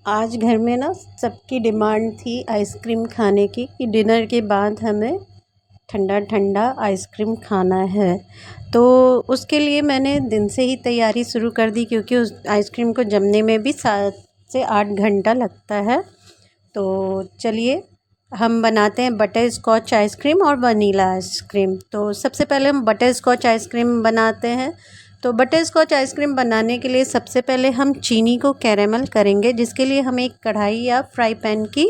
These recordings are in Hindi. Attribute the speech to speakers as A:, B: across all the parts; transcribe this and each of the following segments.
A: आज घर में ना सबकी डिमांड थी आइसक्रीम खाने की कि डिनर के बाद हमें ठंडा ठंडा आइसक्रीम खाना है। तो उसके लिए मैंने दिन से ही तैयारी शुरू कर दी, क्योंकि उस आइसक्रीम को जमने में भी 7 से 8 घंटा लगता है। तो चलिए हम बनाते हैं बटर स्कॉच आइसक्रीम और वनीला आइसक्रीम। तो सबसे पहले हम बटर स्कॉच आइसक्रीम बनाते हैं। तो बटर स्कॉच आइसक्रीम बनाने के लिए सबसे पहले हम चीनी को कैरेमल करेंगे, जिसके लिए हमें एक कढ़ाई या फ्राई पैन की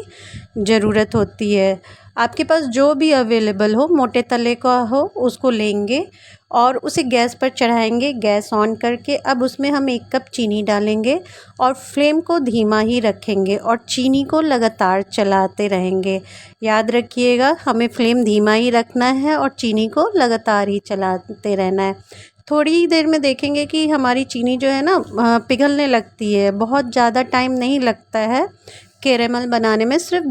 A: ज़रूरत होती है। आपके पास जो भी अवेलेबल हो, मोटे तले का हो, उसको लेंगे और उसे गैस पर चढ़ाएंगे। गैस ऑन करके अब उसमें हम 1 कप चीनी डालेंगे और फ्लेम को धीमा ही रखेंगे और चीनी को लगातार चलाते रहेंगे। याद रखिएगा, हमें फ्लेम धीमा ही रखना है और चीनी को लगातार ही चलाते रहना है। थोड़ी ही देर में देखेंगे कि हमारी चीनी जो है ना पिघलने लगती है। बहुत ज़्यादा टाइम नहीं लगता है कैरेमल बनाने में, सिर्फ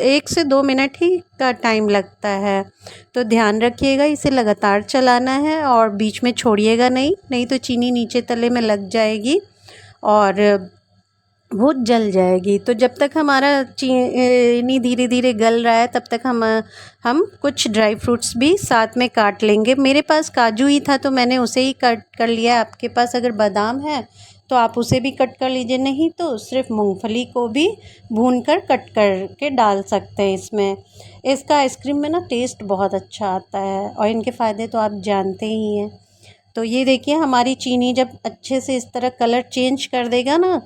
A: 1 से 2 मिनट ही का टाइम लगता है। तो ध्यान रखिएगा, इसे लगातार चलाना है और बीच में छोड़िएगा नहीं तो चीनी नीचे तले में लग जाएगी और वो जल जाएगी। तो जब तक हमारा चीनी धीरे धीरे गल रहा है, तब तक हम कुछ ड्राई फ्रूट्स भी साथ में काट लेंगे। मेरे पास काजू ही था तो मैंने उसे ही कट कर लिया। आपके पास अगर बादाम है तो आप उसे भी कट कर लीजिए, नहीं तो सिर्फ मूंगफली को भी भूनकर कट करके डाल सकते हैं इसमें। इसका आइसक्रीम में ना टेस्ट बहुत अच्छा आता है और इनके फ़ायदे तो आप जानते ही हैं। तो ये देखिए, हमारी चीनी जब अच्छे से इस तरह कलर चेंज कर देगा ना,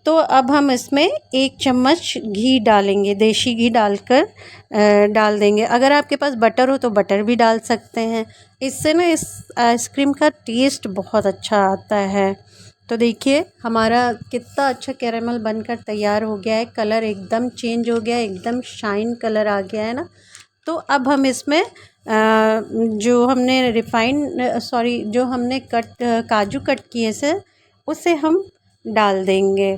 A: तो अब हम इसमें 1 चम्मच घी डालेंगे। देसी घी डाल देंगे। अगर आपके पास बटर हो तो बटर भी डाल सकते हैं। इससे ना इस आइसक्रीम का टेस्ट बहुत अच्छा आता है। तो देखिए हमारा कितना अच्छा कैरेमल बनकर तैयार हो गया है। कलर एकदम चेंज हो गया है, एकदम शाइन कलर आ गया है ना। तो अब हम इसमें जो हमने जो हमने काजू कट किए से उसे हम डाल देंगे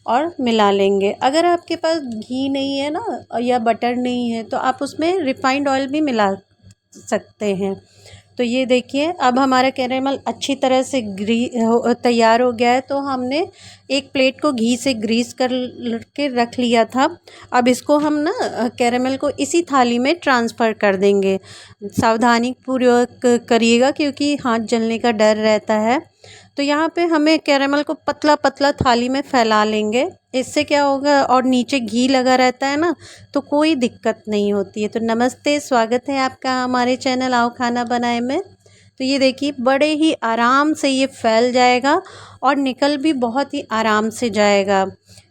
A: और मिला लेंगे। अगर आपके पास घी नहीं है ना या बटर नहीं है, तो आप उसमें रिफाइंड ऑयल भी मिला सकते हैं। तो ये देखिए, अब हमारा कैरेमल अच्छी तरह से तैयार हो गया है। तो हमने एक प्लेट को घी से ग्रीस कर के रख लिया था। अब इसको हम ना कैरेमल को इसी थाली में ट्रांसफ़र कर देंगे। सावधानी पूर्वक करिएगा, क्योंकि हाथ जलने का डर रहता है। तो यहाँ पे हमें कैरेमल को पतला पतला थाली में फैला लेंगे। इससे क्या होगा, और नीचे घी लगा रहता है ना, तो कोई दिक्कत नहीं होती है। तो नमस्ते, स्वागत है आपका हमारे चैनल आओ खाना बनाए में। तो ये देखिए, बड़े ही आराम से ये फैल जाएगा और निकल भी बहुत ही आराम से जाएगा,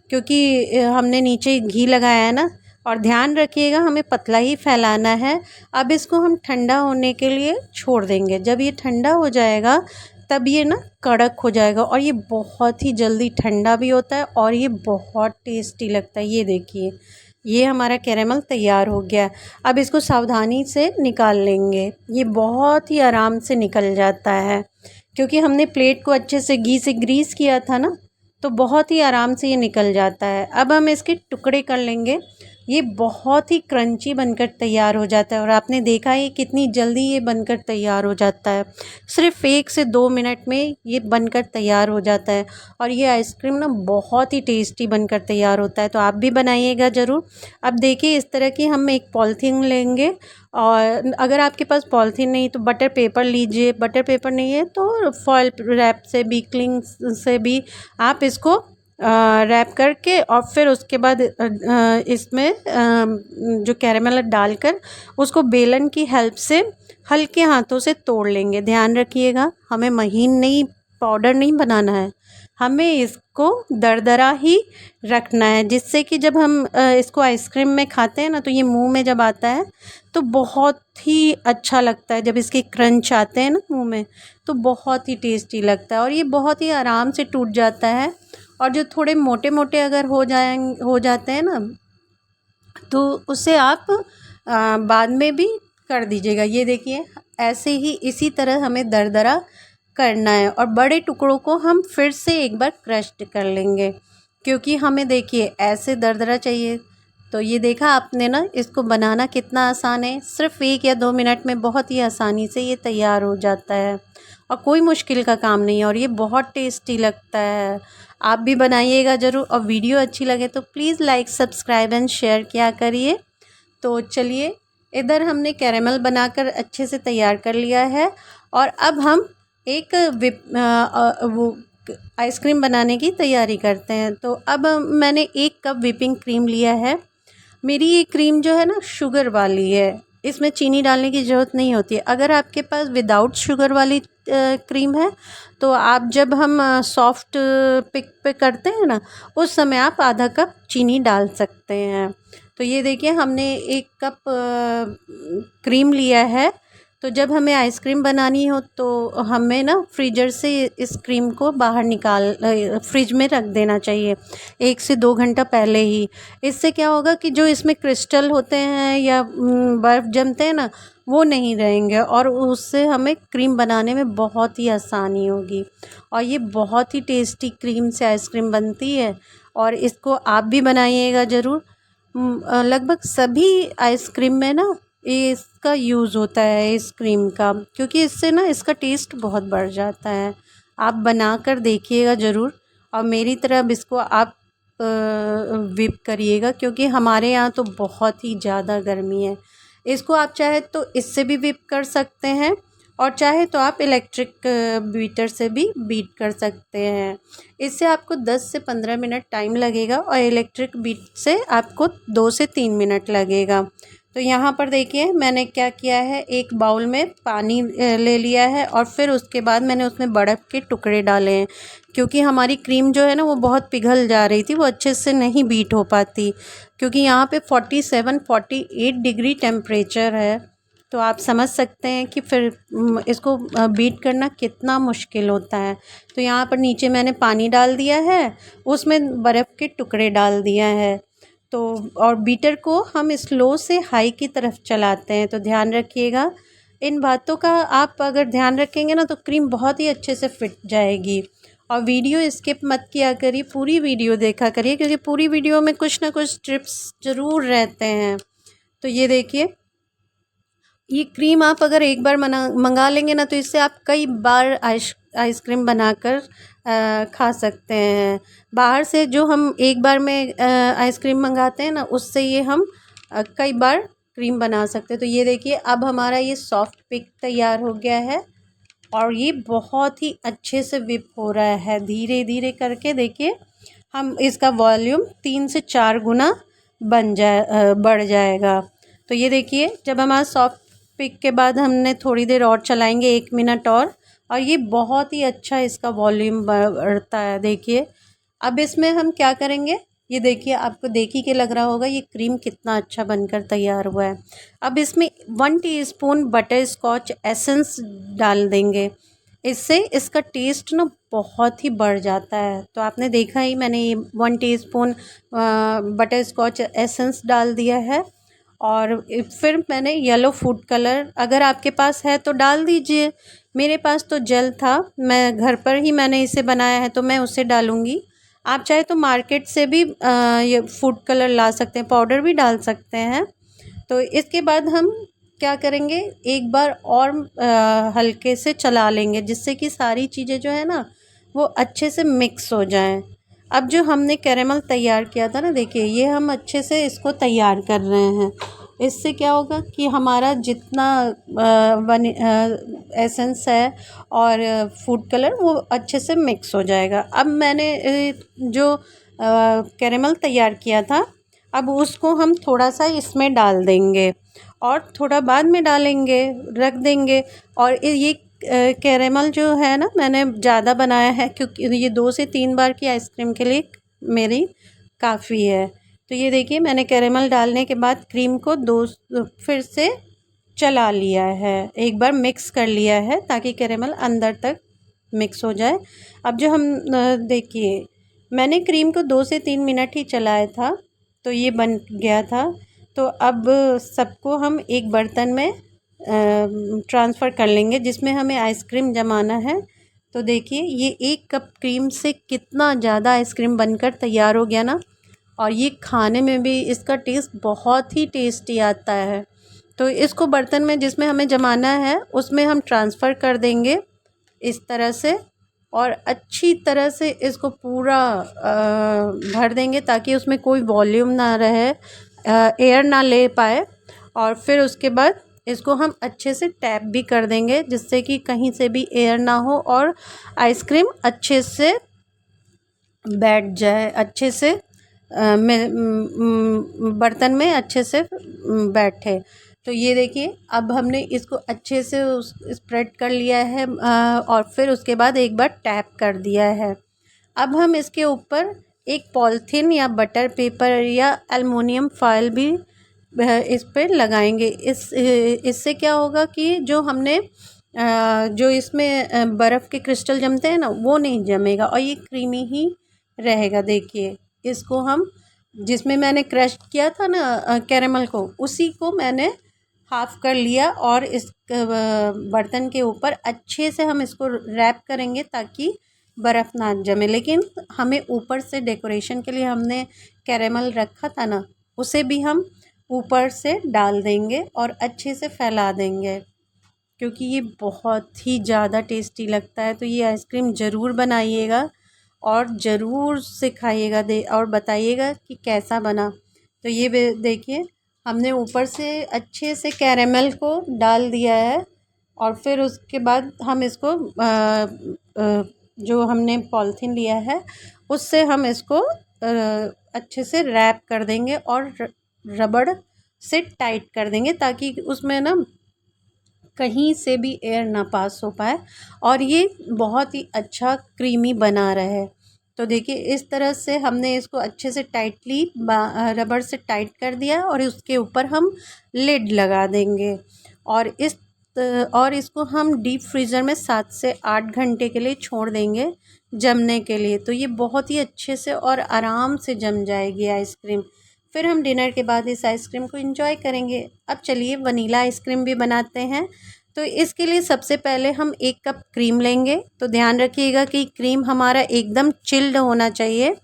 A: क्योंकि हमने नीचे घी लगाया है ना। और ध्यान रखिएगा, हमें पतला ही फैलाना है। अब इसको हम ठंडा होने के लिए छोड़ देंगे। जब ये ठंडा हो जाएगा तब ये ना कड़क हो जाएगा और ये बहुत ही जल्दी ठंडा भी होता है और ये बहुत टेस्टी लगता है। ये देखिए, ये हमारा कैरेमल तैयार हो गया। अब इसको सावधानी से निकाल लेंगे। ये बहुत ही आराम से निकल जाता है, क्योंकि हमने प्लेट को अच्छे से घी से ग्रीस किया था ना, तो बहुत ही आराम से ये निकल जाता है। अब हम इसके टुकड़े कर लेंगे। ये बहुत ही क्रंची बनकर तैयार हो जाता है और आपने देखा है कितनी जल्दी ये बनकर तैयार हो जाता है। सिर्फ 1 से 2 मिनट में ये बनकर तैयार हो जाता है और ये आइसक्रीम ना बहुत ही टेस्टी बनकर तैयार होता है। तो आप भी बनाइएगा ज़रूर। अब देखिए, इस तरह की हम एक पॉलीथीन लेंगे और अगर आपके पास पॉलीथीन नहीं तो बटर पेपर लीजिए। बटर पेपर नहीं है तो फॉयल रैप से भी, क्लिंग से भी आप इसको रैप करके और फिर उसके बाद इसमें जो कैरेमल डालकर उसको बेलन की हेल्प से हल्के हाथों से तोड़ लेंगे। ध्यान रखिएगा, हमें महीन नहीं, पाउडर नहीं बनाना है, हमें इसको दरदरा ही रखना है, जिससे कि जब हम इसको आइसक्रीम में खाते हैं ना, तो ये मुंह में जब आता है तो बहुत ही अच्छा लगता है। जब इसके क्रंच आते हैं ना मुंह में, तो बहुत ही टेस्टी लगता है और ये बहुत ही आराम से टूट जाता है। और जो थोड़े मोटे मोटे अगर हो जाते हैं ना, तो उसे आप बाद में भी कर दीजिएगा। ये देखिए, ऐसे ही इसी तरह हमें दरदरा करना है और बड़े टुकड़ों को हम फिर से एक बार क्रश कर लेंगे, क्योंकि हमें देखिए ऐसे दरदरा चाहिए। तो ये देखा आपने ना, इसको बनाना कितना आसान है। सिर्फ 1 या 2 मिनट में बहुत ही आसानी से ये तैयार हो जाता है और कोई मुश्किल का काम नहीं है और ये बहुत टेस्टी लगता है। आप भी बनाइएगा ज़रूर और वीडियो अच्छी लगे तो please like, subscribe and share किया करिए। तो चलिए, इधर हमने कैरेमल बनाकर अच्छे से तैयार कर लिया है और अब हम एक वो आइसक्रीम बनाने की तैयारी करते हैं। तो अब मैंने 1 कप व्हिपिंग क्रीम लिया है। मेरी ये क्रीम जो है ना शुगर वाली है, इसमें चीनी डालने की ज़रूरत नहीं होती है। अगर आपके पास विदाउट शुगर वाली क्रीम है तो आप जब हम सॉफ्ट पिक पे करते हैं ना, उस समय आप आधा कप चीनी डाल सकते हैं। तो ये देखिए, हमने 1 कप क्रीम लिया है। तो जब हमें आइसक्रीम बनानी हो तो हमें ना फ्रीजर से इस क्रीम को बाहर फ्रिज में रख देना चाहिए 1 से 2 घंटा पहले ही। इससे क्या होगा कि जो इसमें क्रिस्टल होते हैं या बर्फ़ जमते हैं ना, वो नहीं रहेंगे और उससे हमें क्रीम बनाने में बहुत ही आसानी होगी। और ये बहुत ही टेस्टी क्रीम से आइसक्रीम बनती है और इसको आप भी बनाइएगा ज़रूर। लगभग सभी आइसक्रीम में ना इसका यूज़ होता है, इस क्रीम का, क्योंकि इससे ना इसका टेस्ट बहुत बढ़ जाता है। आप बना कर देखिएगा ज़रूर और मेरी तरह अब इसको आप व्हिप करिएगा, क्योंकि हमारे यहाँ तो बहुत ही ज़्यादा गर्मी है। इसको आप चाहे तो इससे भी व्हिप कर सकते हैं और चाहे तो आप इलेक्ट्रिक बीटर से भी बीट कर सकते हैं। इससे आपको 10 से 15 मिनट टाइम लगेगा और इलेक्ट्रिक बीट से आपको 2 से 3 मिनट लगेगा। तो यहाँ पर देखिए मैंने क्या किया है, एक बाउल में पानी ले लिया है और फिर उसके बाद मैंने उसमें बर्फ़ के टुकड़े डाले हैं, क्योंकि हमारी क्रीम जो है ना वो बहुत पिघल जा रही थी, वो अच्छे से नहीं बीट हो पाती, क्योंकि यहाँ पे 47-48 डिग्री टेम्परेचर है। तो आप समझ सकते हैं कि फिर इसको बीट करना कितना मुश्किल होता है। तो यहाँ पर नीचे मैंने पानी डाल दिया है, उसमें बर्फ़ के टुकड़े डाल दिया है। तो और बीटर को हम स्लो से हाई की तरफ चलाते हैं, तो ध्यान रखिएगा इन बातों का। आप अगर ध्यान रखेंगे ना तो क्रीम बहुत ही अच्छे से फिट जाएगी। और वीडियो स्किप मत किया करिए, पूरी वीडियो देखा करिए, क्योंकि पूरी वीडियो में कुछ ना कुछ टिप्स ज़रूर रहते हैं। तो ये देखिए, ये क्रीम आप अगर एक बार मंगा लेंगे ना तो इससे आप कई बार आइसक्रीम बनाकर खा सकते हैं। बाहर से जो हम एक बार में आइसक्रीम मंगाते हैं ना, उससे ये हम कई बार क्रीम बना सकते हैं। तो ये देखिए, अब हमारा ये सॉफ्ट पिक तैयार हो गया है और ये बहुत ही अच्छे से व्हिप हो रहा है। धीरे धीरे करके देखिए, हम इसका वॉल्यूम 3 से 4 गुना बढ़ जाएगा। तो ये देखिए, जब हमारा सॉफ्ट पिक के बाद हमने थोड़ी देर और चलाएंगे, 1 मिनट और ये बहुत ही अच्छा इसका वॉल्यूम बढ़ता है। देखिए, अब इसमें हम क्या करेंगे, ये देखिए, आपको देख ही के लग रहा होगा ये क्रीम कितना अच्छा बनकर तैयार हुआ है। अब इसमें 1 टीस्पून बटर स्कॉच एसेंस डाल देंगे, इससे इसका टेस्ट ना बहुत ही बढ़ जाता है। तो आपने देखा ही, मैंने ये 1 टीस्पून बटर स्कॉच एसेंस डाल दिया है और फिर मैंने येलो फूड कलर, अगर आपके पास है तो डाल दीजिए। मेरे पास तो जेल था, मैं घर पर ही मैंने इसे बनाया है तो मैं उसे डालूँगी। आप चाहे तो मार्केट से भी ये फूड कलर ला सकते हैं, पाउडर भी डाल सकते हैं। तो इसके बाद हम क्या करेंगे, एक बार और हल्के से चला लेंगे, जिससे कि सारी चीज़ें जो है ना वो अच्छे से मिक्स हो जाएं। अब जो हमने कैरेमल तैयार किया था ना, देखिए ये हम अच्छे से इसको तैयार कर रहे हैं। इससे क्या होगा कि हमारा जितना एसेंस है और फूड कलर वो अच्छे से मिक्स हो जाएगा। अब मैंने जो कैरेमल तैयार किया था, अब उसको हम थोड़ा सा इसमें डाल देंगे और थोड़ा बाद में डालेंगे, रख देंगे। और ये कैरेमल जो है ना, मैंने ज़्यादा बनाया है क्योंकि ये 2 से 3 बार की आइसक्रीम के लिए मेरी काफ़ी है। तो ये देखिए, मैंने कैरेमल डालने के बाद क्रीम को फिर से चला लिया है, एक बार मिक्स कर लिया है ताकि कैरेमल अंदर तक मिक्स हो जाए। अब जो हम देखिए, मैंने क्रीम को 2 से 3 मिनट ही चलाया था तो ये बन गया था। तो अब सबको हम एक बर्तन में ट्रांसफ़र कर लेंगे जिसमें हमें आइसक्रीम जमाना है। तो देखिए, ये 1 कप क्रीम से कितना ज़्यादा आइसक्रीम बनकर तैयार हो गया ना। और ये खाने में भी इसका टेस्ट बहुत ही टेस्टी आता है। तो इसको बर्तन में जिसमें हमें जमाना है उसमें हम ट्रांसफ़र कर देंगे इस तरह से, और अच्छी तरह से इसको पूरा भर देंगे ताकि उसमें कोई वॉल्यूम ना रहे, एयर ना ले पाए। और फिर उसके बाद इसको हम अच्छे से टैप भी कर देंगे जिससे कि कहीं से भी एयर ना हो और आइसक्रीम अच्छे से बैठ जाए, अच्छे से बर्तन में अच्छे से बैठे। तो ये देखिए अब हमने इसको अच्छे से स्प्रेड कर लिया है और फिर उसके बाद एक बार टैप कर दिया है। अब हम इसके ऊपर एक पॉलीथीन या बटर पेपर या एल्युमिनियम फॉयल भी इस पर लगाएंगे। इससे क्या होगा कि जो हमने जो इसमें बर्फ़ के क्रिस्टल जमते हैं ना वो नहीं जमेगा और ये क्रीमी ही रहेगा। देखिए इसको हम जिसमें मैंने क्रश किया था ना कैरेमल को, उसी को मैंने हाफ़ कर लिया और इस बर्तन के ऊपर अच्छे से हम इसको रैप करेंगे ताकि बर्फ़ ना जमे। लेकिन हमें ऊपर से डेकोरेशन के लिए हमने कैरेमल रखा था ना, उसे भी हम ऊपर से डाल देंगे और अच्छे से फैला देंगे क्योंकि ये बहुत ही ज़्यादा टेस्टी लगता है। तो ये आइसक्रीम ज़रूर बनाइएगा और ज़रूर सिखाइएगा और बताइएगा कि कैसा बना। तो ये देखिए हमने ऊपर से अच्छे से कैरेमल को डाल दिया है और फिर उसके बाद हम इसको जो हमने पॉलीथीन लिया है उससे हम इसको अच्छे से रैप कर देंगे और रबड़ से टाइट कर देंगे ताकि उसमें ना कहीं से भी एयर ना पास हो पाए और ये बहुत ही अच्छा क्रीमी बना रहे। तो देखिए इस तरह से हमने इसको अच्छे से टाइटली रबड़ से टाइट कर दिया और उसके ऊपर हम लिड लगा देंगे और इसको हम डीप फ्रीज़र में 7 से 8 घंटे के लिए छोड़ देंगे जमने के लिए। तो ये बहुत ही अच्छे से और आराम से जम जाएगी आइसक्रीम। फिर हम डिनर के बाद इस आइसक्रीम को एंजॉय करेंगे। अब चलिए वनीला आइसक्रीम भी बनाते हैं। तो इसके लिए सबसे पहले हम 1 कप क्रीम लेंगे। तो ध्यान रखिएगा कि क्रीम हमारा एकदम चिल्ड होना चाहिए,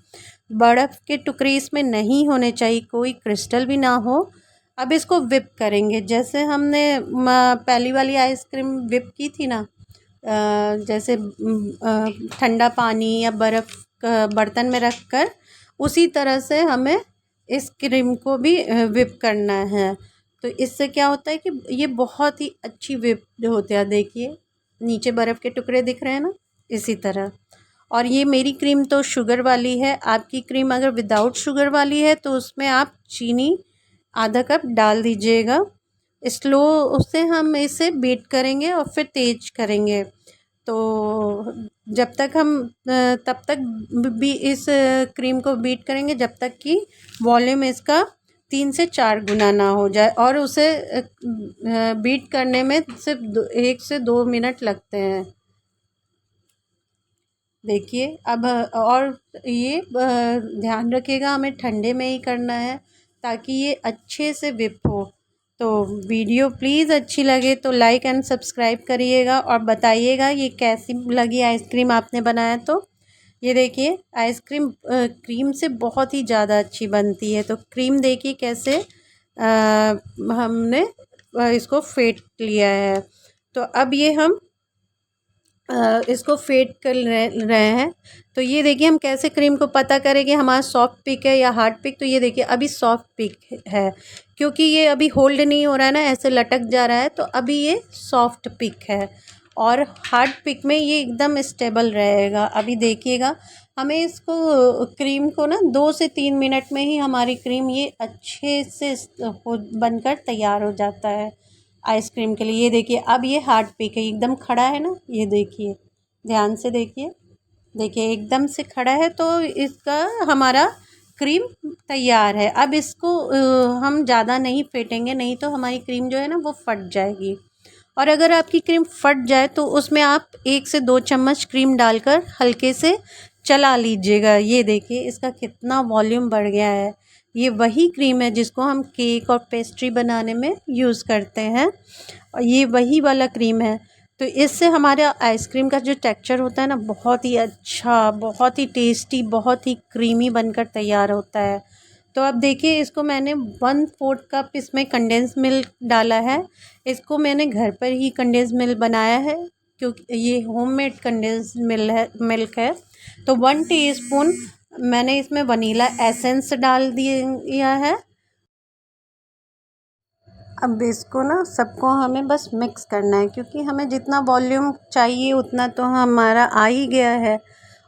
A: बर्फ़ के टुकड़े इसमें नहीं होने चाहिए, कोई क्रिस्टल भी ना हो। अब इसको विप करेंगे जैसे हमने पहली वाली आइसक्रीम विप की थी ना, जैसे ठंडा पानी या बर्फ़ बर्तन में रख कर, उसी तरह से हमें इस क्रीम को भी विप करना है। तो इससे क्या होता है कि ये बहुत ही अच्छी विप होती है। देखिए नीचे बर्फ़ के टुकड़े दिख रहे हैं ना, इसी तरह। और ये मेरी क्रीम तो शुगर वाली है, आपकी क्रीम अगर विदाउट शुगर वाली है तो उसमें आप चीनी आधा कप डाल दीजिएगा। स्लो उससे हम इसे बीट करेंगे और फिर तेज़ करेंगे। तो जब तक हम तब तक भी इस क्रीम को बीट करेंगे जब तक कि वॉल्यूम इसका 3 से 4 गुना ना हो जाए और उसे बीट करने में सिर्फ 1 से 2 मिनट लगते हैं। देखिए अब और ये ध्यान रखिएगा हमें ठंडे में ही करना है ताकि ये अच्छे से विप हो। तो वीडियो प्लीज़ अच्छी लगे तो लाइक एंड सब्सक्राइब करिएगा और बताइएगा ये कैसी लगी आइसक्रीम आपने बनाया तो। ये देखिए आइसक्रीम क्रीम से बहुत ही ज़्यादा अच्छी बनती है। तो क्रीम देखिए कैसे हमने इसको फेंट लिया है। तो अब ये हम इसको फेंट कर रहे हैं। तो ये देखिए हम कैसे क्रीम को पता करें कि हमारा सॉफ्ट पिक है या हार्ड पिक। तो ये देखिए अभी सॉफ्ट पिक है क्योंकि ये अभी होल्ड नहीं हो रहा है ना, ऐसे लटक जा रहा है, तो अभी ये सॉफ्ट पिक है। और हार्ड पिक में ये एकदम स्टेबल रहेगा। अभी देखिएगा हमें इसको क्रीम को ना 2 से 3 मिनट में ही हमारी क्रीम ये अच्छे से बनकर तैयार हो जाता है आइसक्रीम के लिए। ये देखिए अब ये हार्ड पिक है, एकदम खड़ा है ना, ये देखिए ध्यान से देखिए, देखिए एकदम से खड़ा है। तो इसका हमारा क्रीम तैयार है। अब इसको हम ज़्यादा नहीं फेंटेंगे, नहीं तो हमारी क्रीम जो है ना वो फट जाएगी। और अगर आपकी क्रीम फट जाए तो उसमें आप 1 से 2 चम्मच क्रीम डालकर हल्के से चला लीजिएगा। ये देखिए इसका कितना वॉल्यूम बढ़ गया है। ये वही क्रीम है जिसको हम केक और पेस्ट्री बनाने में यूज़ करते हैं और ये वही वाला क्रीम है। तो इससे हमारा आइसक्रीम का जो टेक्सचर होता है ना बहुत ही अच्छा, बहुत ही टेस्टी, बहुत ही क्रीमी बनकर तैयार होता है। तो अब देखिए इसको मैंने 1/4 कप इसमें कंडेंस मिल्क डाला है। इसको मैंने घर पर ही कंडेंस मिल्क बनाया है, क्योंकि ये होममेड कंडेंस मिल्क है। तो 1 टीस्पून मैंने इसमें वनीला एसेंस डाल दिया है। अब इसको ना सबको हमें बस मिक्स करना है, क्योंकि हमें जितना वॉल्यूम चाहिए उतना तो हमारा आ ही गया है।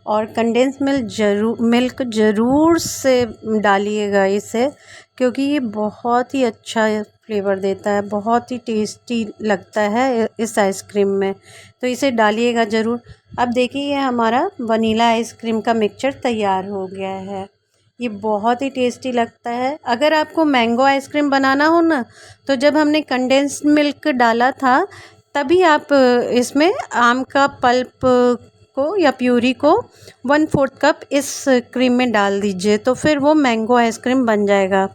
A: और कंडेंस मिल्क ज़रूर से डालिएगा इसे, क्योंकि ये बहुत ही अच्छा फ्लेवर देता है, बहुत ही टेस्टी लगता है इस आइसक्रीम में। तो इसे डालिएगा ज़रूर। अब देखिए ये हमारा वनीला आइसक्रीम का मिक्सचर तैयार हो गया है। ये बहुत ही टेस्टी लगता है। अगर आपको मैंगो आइसक्रीम बनाना हो ना, तो जब हमने कंडेंस्ड मिल्क डाला था तभी आप इसमें आम का पल्प को या प्यूरी को 1/4 कप इस क्रीम में डाल दीजिए, तो फिर वो मैंगो आइसक्रीम बन जाएगा।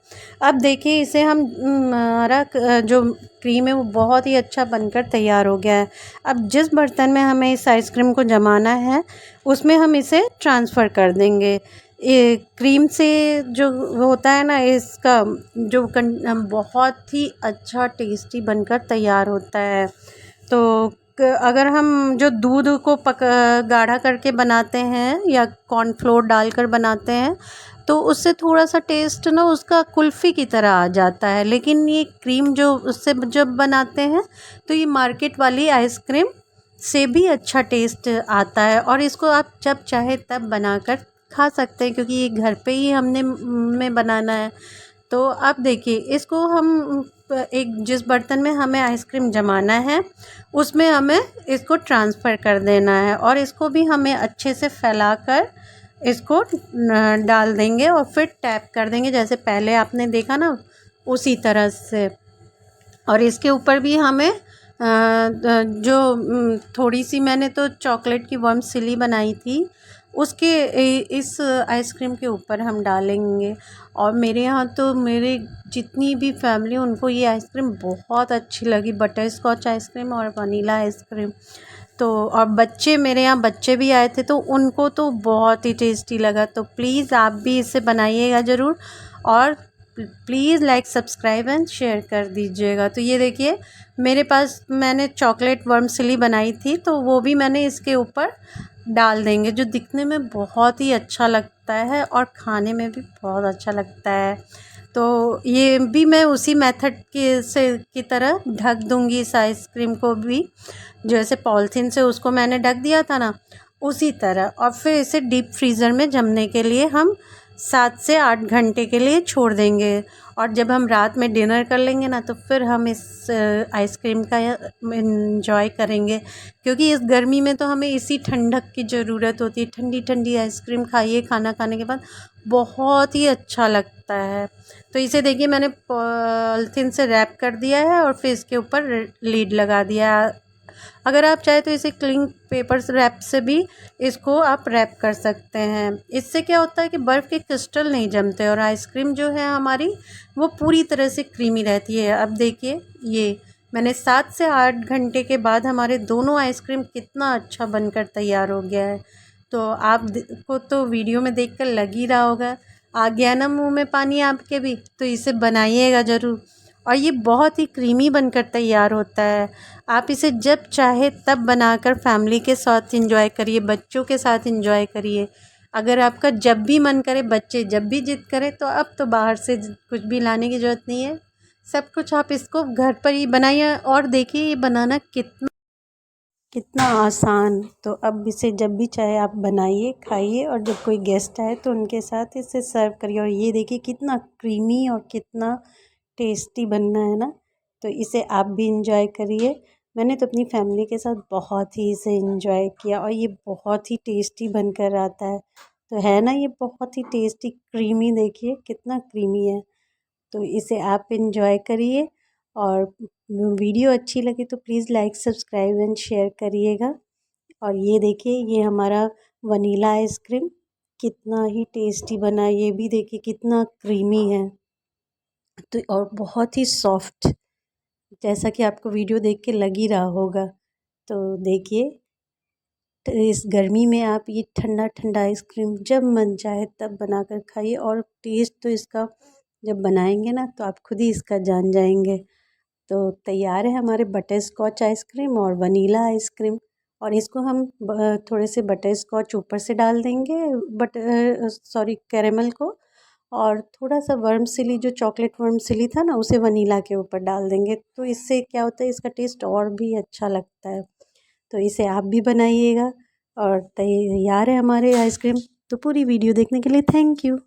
A: अब देखिए इसे हम हमारा जो क्रीम है वो बहुत ही अच्छा बनकर तैयार हो गया है। अब जिस बर्तन में हमें इस आइसक्रीम को जमाना है उसमें हम इसे ट्रांसफ़र कर देंगे। ये क्रीम से जो होता है ना, इसका जो बहुत ही अच्छा टेस्टी बनकर तैयार होता है। तो अगर हम जो दूध को गाढ़ा करके बनाते हैं या कॉर्नफ्लोर डालकर बनाते हैं तो उससे थोड़ा सा टेस्ट ना उसका कुल्फ़ी की तरह आ जाता है, लेकिन ये क्रीम जो उससे जब बनाते हैं तो ये मार्केट वाली आइसक्रीम से भी अच्छा टेस्ट आता है। और इसको आप जब चाहे तब बनाकर खा सकते हैं, क्योंकि ये घर पे ही हमने में बनाना है। तो अब देखिए इसको हम एक जिस बर्तन में हमें आइसक्रीम जमाना है उसमें हमें इसको ट्रांसफ़र कर देना है, और इसको भी हमें अच्छे से फैलाकर इसको डाल देंगे और फिर टैप कर देंगे, जैसे पहले आपने देखा ना उसी तरह से। और इसके ऊपर भी हमें जो थोड़ी सी मैंने तो चॉकलेट की वर्मसिली बनाई थी उसके इस आइसक्रीम के ऊपर हम डालेंगे। और मेरे यहाँ तो मेरे जितनी भी फैमिली उनको ये आइसक्रीम बहुत अच्छी लगी, बटर स्कॉच आइसक्रीम और वनीला आइसक्रीम। तो और बच्चे मेरे यहाँ बच्चे भी आए थे तो उनको तो बहुत ही टेस्टी लगा। तो प्लीज़ आप भी इसे बनाइएगा ज़रूर, और please like subscribe and share कर दीजिएगा। तो ये देखिए मेरे पास मैंने चॉकलेट वर्मसिली बनाई थी तो वो भी मैंने इसके ऊपर डाल देंगे, जो दिखने में बहुत ही अच्छा लगता है और खाने में भी बहुत अच्छा लगता है। तो ये भी मैं उसी मेथड की तरह ढक दूँगी इस आइसक्रीम को भी, जैसे पॉलीथीन से उसको मैंने ढक दिया था ना उसी तरह। और फिर इसे डीप फ्रीज़र में जमने के लिए हम 7 से 8 घंटे के लिए छोड़ देंगे। और जब हम रात में डिनर कर लेंगे ना तो फिर हम इस आइसक्रीम का एंजॉय करेंगे, क्योंकि इस गर्मी में तो हमें इसी ठंडक की ज़रूरत होती है। ठंडी ठंडी आइसक्रीम खाइए खाना खाने के बाद, बहुत ही अच्छा लगता है। तो इसे देखिए मैंने पॉलीथीन से रैप कर दिया है और फिर इसके ऊपर लीड लगा दिया। अगर आप चाहे तो इसे क्लिंग पेपर रैप से भी इसको आप रैप कर सकते हैं। इससे क्या होता है कि बर्फ़ के क्रिस्टल नहीं जमते और आइसक्रीम जो है हमारी वो पूरी तरह से क्रीमी रहती है। अब देखिए ये मैंने 7 से 8 घंटे के बाद हमारे दोनों आइसक्रीम कितना अच्छा बनकर तैयार हो गया है। तो आप को तो वीडियो में देखकर लग ही रहा होगा, आ गया ना मुँह में पानी आपके भी। तो इसे बनाइएगा ज़रूर, और ये बहुत ही क्रीमी बनकर तैयार होता है। आप इसे जब चाहे तब बनाकर फैमिली के साथ एंजॉय करिए, बच्चों के साथ एंजॉय करिए। अगर आपका जब भी मन करे, बच्चे जब भी ज़िद करें, तो अब तो बाहर से कुछ भी लाने की ज़रूरत नहीं है। सब कुछ आप इसको घर पर ही बनाइए, और देखिए ये बनाना कितना कितना आसान। तो अब इसे जब भी चाहे आप बनाइए, खाइए, और जब कोई गेस्ट आए तो उनके साथ इसे सर्व करिए। और ये देखिए कितना क्रीमी और कितना टेस्टी बनना है ना। तो इसे आप भी इंजॉय करिए। मैंने तो अपनी फैमिली के साथ बहुत ही इसे इंजॉय किया, और ये बहुत ही टेस्टी बनकर आता है। तो है ना ये बहुत ही टेस्टी क्रीमी, देखिए कितना क्रीमी है। तो इसे आप इंजॉय करिए, और वीडियो अच्छी लगी तो please like subscribe and share करिएगा। और ये देखिए ये हमारा वनीला आइसक्रीम कितना ही टेस्टी बना है, ये भी देखिए कितना क्रीमी है। तो और बहुत ही सॉफ्ट, जैसा कि आपको वीडियो देख के लग ही रहा होगा। तो देखिए तो इस गर्मी में आप ये ठंडा ठंडा आइसक्रीम जब मन चाहे तब बना कर खाइए, और टेस्ट तो इसका जब बनाएंगे ना तो आप खुद ही इसका जान जाएंगे। तो तैयार है हमारे बटर स्कॉच आइसक्रीम और वनीला आइसक्रीम। और इसको हम थोड़े से बटर स्कॉच ऊपर से डाल देंगे, कैरेमल को, और थोड़ा सा वर्मसिली, जो चॉकलेट वर्मसिली था ना, उसे वनीला के ऊपर डाल देंगे। तो इससे क्या होता है, इसका टेस्ट और भी अच्छा लगता है। तो इसे आप भी बनाइएगा। और तैयार है हमारे आइसक्रीम। तो पूरी वीडियो देखने के लिए थैंक यू।